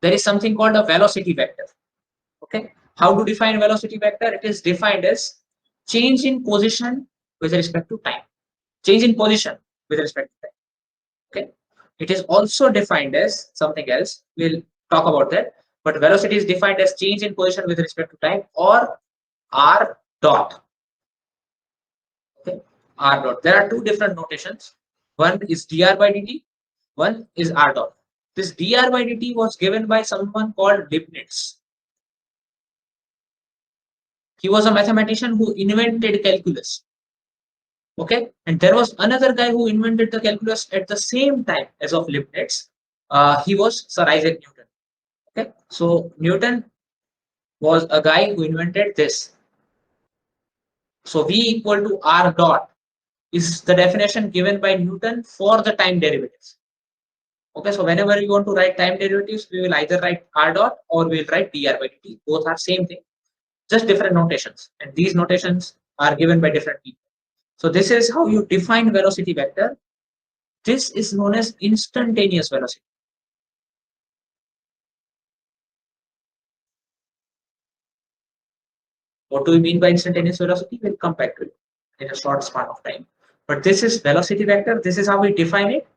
there is something called a velocity vector. Okay, how to define velocity vector? It is defined as change in position with respect to time. Change in position with respect to time. Okay, it is also defined as something else. We'll talk about that. But velocity is defined as change in position with respect to time, or r dot. Okay, r dot. There are two different notations. One is dr by dt. One is r dot. This dr by dt was given by someone called Leibniz. He was a mathematician who invented calculus. Okay, and there was another guy who invented the calculus at the same time as of Leibniz. He was Sir Isaac Newton. Okay, so Newton was a guy who invented this. So V equal to R dot is the definition given by Newton for the time derivatives. Okay, so whenever you want to write time derivatives, we will either write R dot or we'll write dr by dt. Both are same thing, just different notations, and these notations are given by different people. So this is how you define velocity vector. This is known as instantaneous velocity. What do we mean by instantaneous velocity? We'll come back to it in a short span of time. But this is velocity vector. This is how we define it.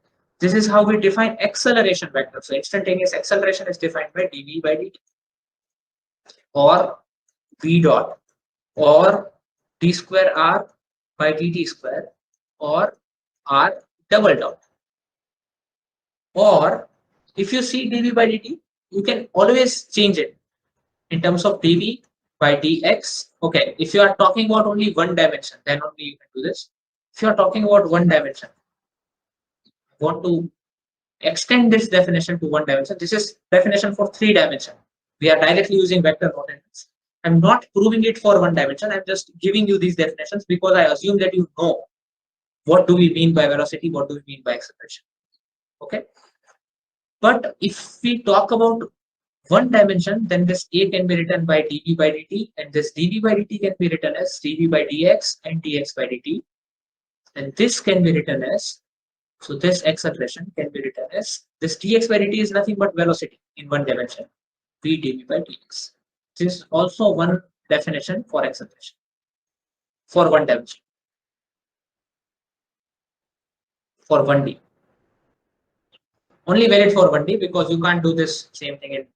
This is how we define acceleration vector. So instantaneous acceleration is defined by dv by dt, or v dot, or d square r by dt square, or r double dot. Or if you see dv by dt, you can always change it in terms of dv by dx. Okay, if you are talking about only one dimension, then only you can do this. If you are talking about one dimension, I want to extend this definition to one dimension. This is definition for 3 dimension. We are directly using vector notations. I'm not proving it for one dimension. I'm just giving you these definitions because I assume that you know what do we mean by velocity, what do we mean by acceleration. Okay, but if we talk about one dimension, then this a can be written by dv by dt, and this dv by dt can be written as dv by dx and dx by dt, and this can be written as, so this acceleration can be written as, this dx by dt is nothing but velocity in one dimension, v dv by dx. This is also one definition for acceleration for one dimension, for 1D. Only valid for 1D because you can't do this same thing in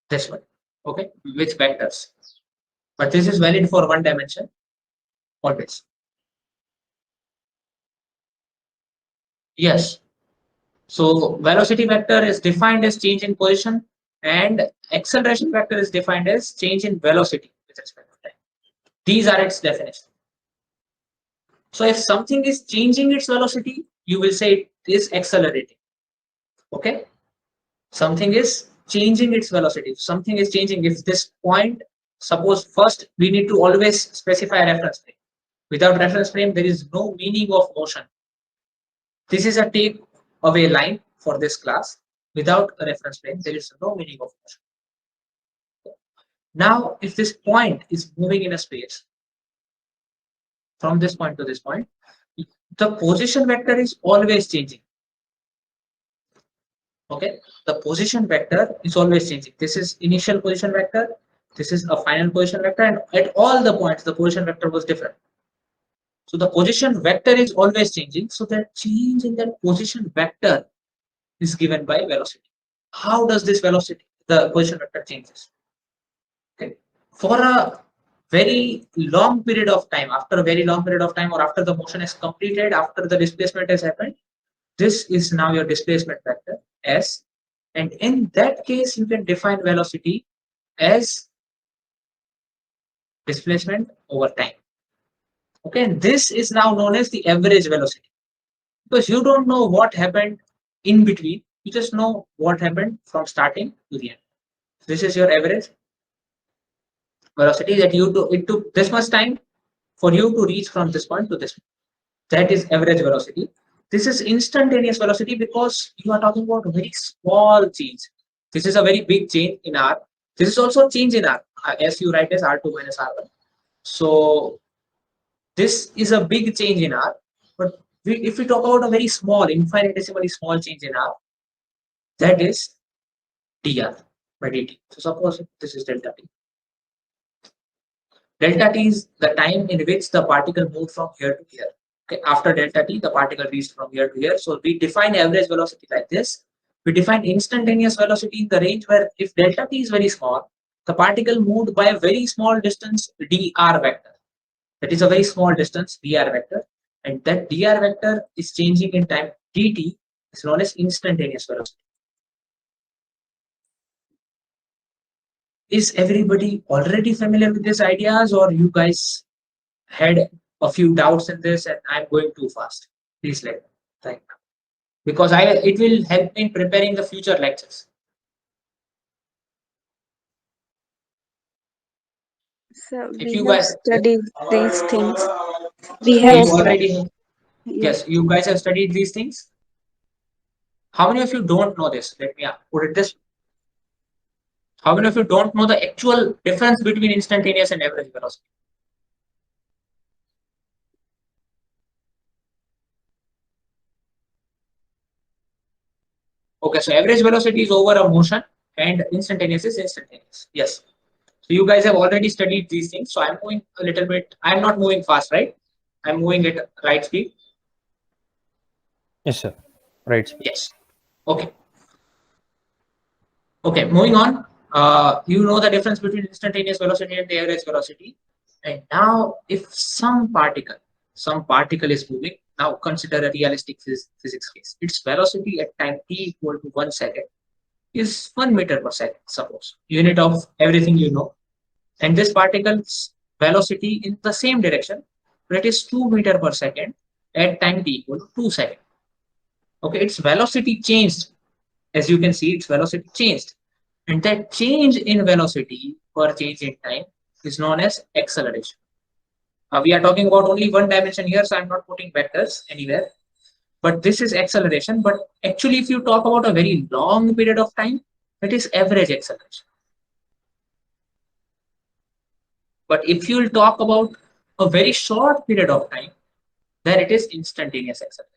this one. Okay, with vectors. But this is valid for one dimension always. Yes. So velocity vector is defined as change in position, and acceleration vector is defined as change in velocity with respect to time. These are its definitions. So if something is changing its velocity, you will say it is accelerating. Okay, something is changing its velocity. Something is changing. If this point, suppose first we need to always specify a reference frame. Without reference frame, there is no meaning of motion. This is a take away line for this class. Without a reference frame, there is no meaning of motion. Now, if this point is moving in a space from this point to this point, the position vector is always changing. Okay, the position vector is always changing. This is initial position vector, this is a final position vector, and at all the points the position vector was different. So the position vector is always changing. So that change in that position vector is given by velocity. How does this velocity, the position vector changes? Okay, for a very long period of time, after a very long period of time, or after the motion is completed, after the displacement has happened, this is now your displacement vector S, and in that case you can define velocity as displacement over time. Okay, and this is now known as the average velocity, because you don't know what happened in between, you just know what happened from starting to the end. This is your average velocity that it took this much time for you to reach from this point to this point. That is average velocity. This is instantaneous velocity because you are talking about a very small change. This is a very big change in R. This is also a change in R. As you write as R2 minus R1. So this is a big change in R. But if we talk about a very small, infinitesimally small change in R, that is dr by dt. So suppose this is delta t. Delta t is the time in which the particle moved from here to here. Okay, after delta t, the particle reached from here to here. So we define average velocity like this. We define instantaneous velocity in the range where if delta t is very small, the particle moved by a very small distance dr vector. That is a very small distance dr vector, and that dr vector is changing in time dt is known as instantaneous velocity. Is everybody already familiar with these ideas, or you guys had a few doubts in this and I'm going too fast? Please let me know, right now, because it will help me in preparing the future lectures. So If we you have guys, studied these things. We oh, have you already have, yeah. yes, you guys have studied these things. How many of you don't know this? Let me put it this. How many of you don't know the actual difference between instantaneous and average velocity? Okay, so average velocity is over a motion and instantaneous is instantaneous. Yes. So you guys have already studied these things. So I'm moving a little bit. I'm not moving fast, right? I'm moving at right speed. Yes, sir. Right. Yes. Okay. Okay. Moving on. You know the difference between instantaneous velocity and the average velocity. And now, if some particle is moving. Now consider a realistic physics case. Its velocity at time t equal to 1 second is 1 meter per second. Suppose unit of everything you know. And this particle's velocity in the same direction, but it is 2 meter per second at time t equal to 2 seconds. Okay, its velocity changed. As you can see, its velocity changed. And that change in velocity per change in time is known as acceleration. We are talking about only one dimension here, so I'm not putting vectors anywhere. But this is acceleration. But actually, if you talk about a very long period of time, it is average acceleration. But if you'll talk about a very short period of time, then it is instantaneous acceleration.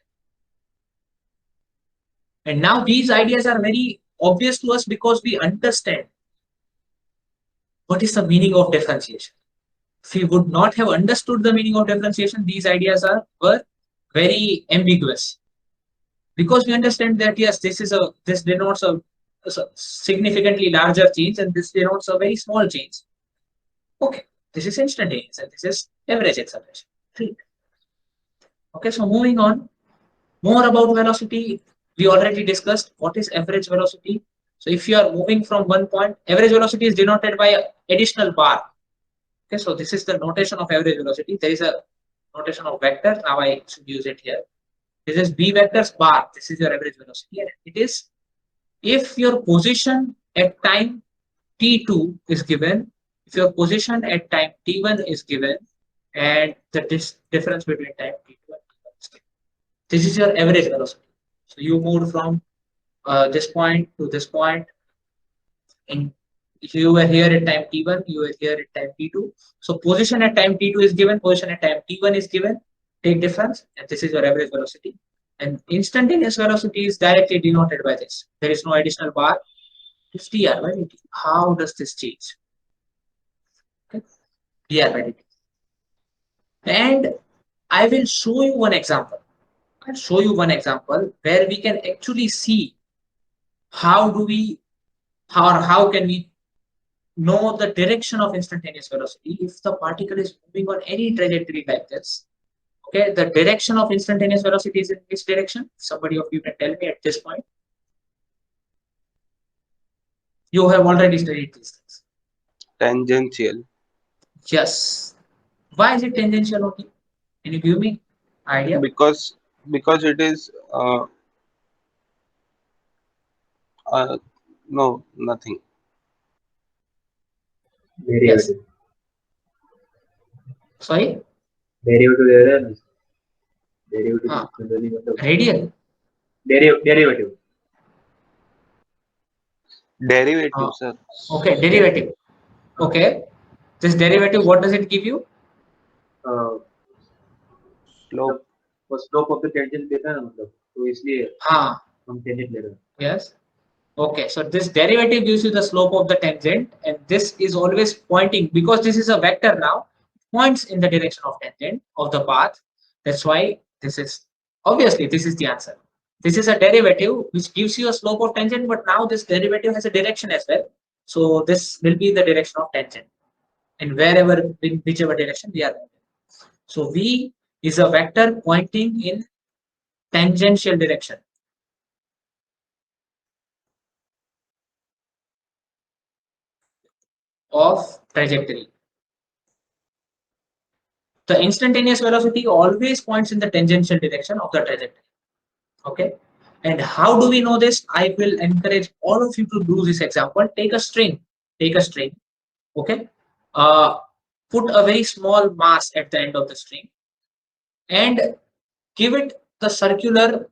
And now these ideas are very obvious to us because we understand what is the meaning of differentiation. If we would not have understood the meaning of differentiation, these ideas were very ambiguous. Because we understand that yes, this denotes a significantly larger change and this denotes a very small change. Okay, this is instantaneous and this is average acceleration. Okay, so moving on, more about velocity. We already discussed what is average velocity. So if you are moving from one point, average velocity is denoted by an additional bar. Okay, so this is the notation of average velocity. There is a notation of vector. Now I should use it here. This is b vectors bar. This is your average velocity. And it is if your position at time t2 is given, if your position at time t1 is given, and the difference between time t2 and t1 is given. This is your average velocity. So you moved from this point to this point. And if you were here at time t1, you were here at time t2. So position at time t2 is given, position at time t1 is given. Take difference, and this is your average velocity. And instantaneous velocity is directly denoted by this. There is no additional bar. It's dr by dt. How does this change? Okay. Dr by dt. And I will show you one example. I'll show you one example where we can actually see how can we know the direction of instantaneous velocity if the particle is moving on any trajectory like this. Okay, the direction of instantaneous velocity is in this direction. Somebody of you can tell me at this point. You have already studied these things. Tangential. Yes. Why is it tangential only? Can you give me idea? Because it is no, nothing. Yes. Derivative. Sorry? Derivative दे रहे हैं. Derivative हाँ. generally मतलब Radial. derivative. Derivative, sir. Okay, derivative. Okay. This derivative, what does it give you? Slope. वो slope of the tangent देता है ना मतलब तो इसलिए हाँ. हम tangent ले रहे हैं. Yes. Okay, so this derivative gives you the slope of the tangent, and this is always pointing, because this is a vector now, points in the direction of tangent of the path. That's why this is, obviously this is the answer. This is a derivative which gives you a slope of tangent, but now this derivative has a direction as well. So this will be the direction of tangent, and wherever, in whichever direction we are. So V is a vector pointing in tangential direction of trajectory. The instantaneous velocity always points in the tangential direction of the trajectory. Okay. And how do we know this? I will encourage all of you to do this example. Take a string. Take a string. Okay. Put a very small mass at the end of the string and give it the circular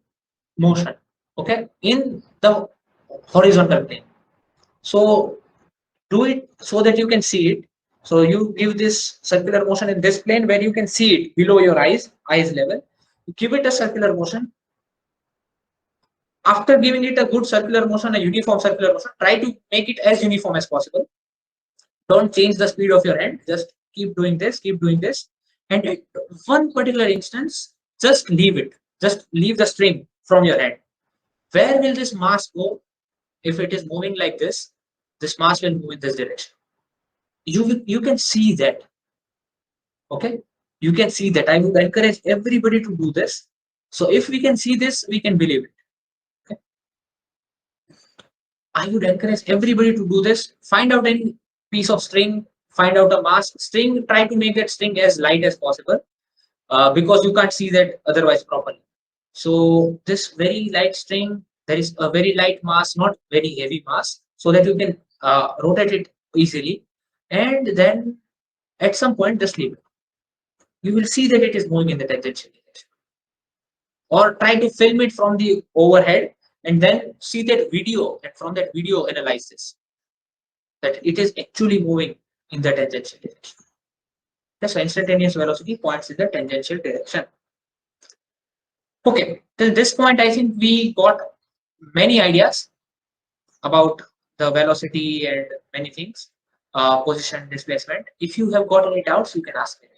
motion. Okay. In the horizontal plane. So do it so that you can see it. So you give this circular motion in this plane where you can see it below your eyes level. You give it a circular motion. After giving it a good circular motion, a uniform circular motion, try to make it as uniform as possible. Don't change the speed of your hand. Just keep doing this. And at one particular instance, just leave it. Just leave the string from your hand. Where will this mass go? If it is moving like this mass will move in this direction. You can see that. Okay, you can see that. I would encourage everybody to do this. So if we can see this, we can believe it. Okay? I would encourage everybody to do this. Find out any piece of string, find out a mass string, try to make that string as light as possible, because you can't see that otherwise properly. So this very light string, there is a very light mass, not very heavy mass, so that you can rotate it easily, and then at some point just leave it. You will see that it is moving in the tangential direction. Or try to film it from the overhead and then see that video, and from that video analyze this, that it is actually moving in the tangential direction. So instantaneous velocity points in the tangential direction. Okay, till this point I think we got many ideas about the velocity and many things, position, displacement. If you have got any doubts, you can ask me.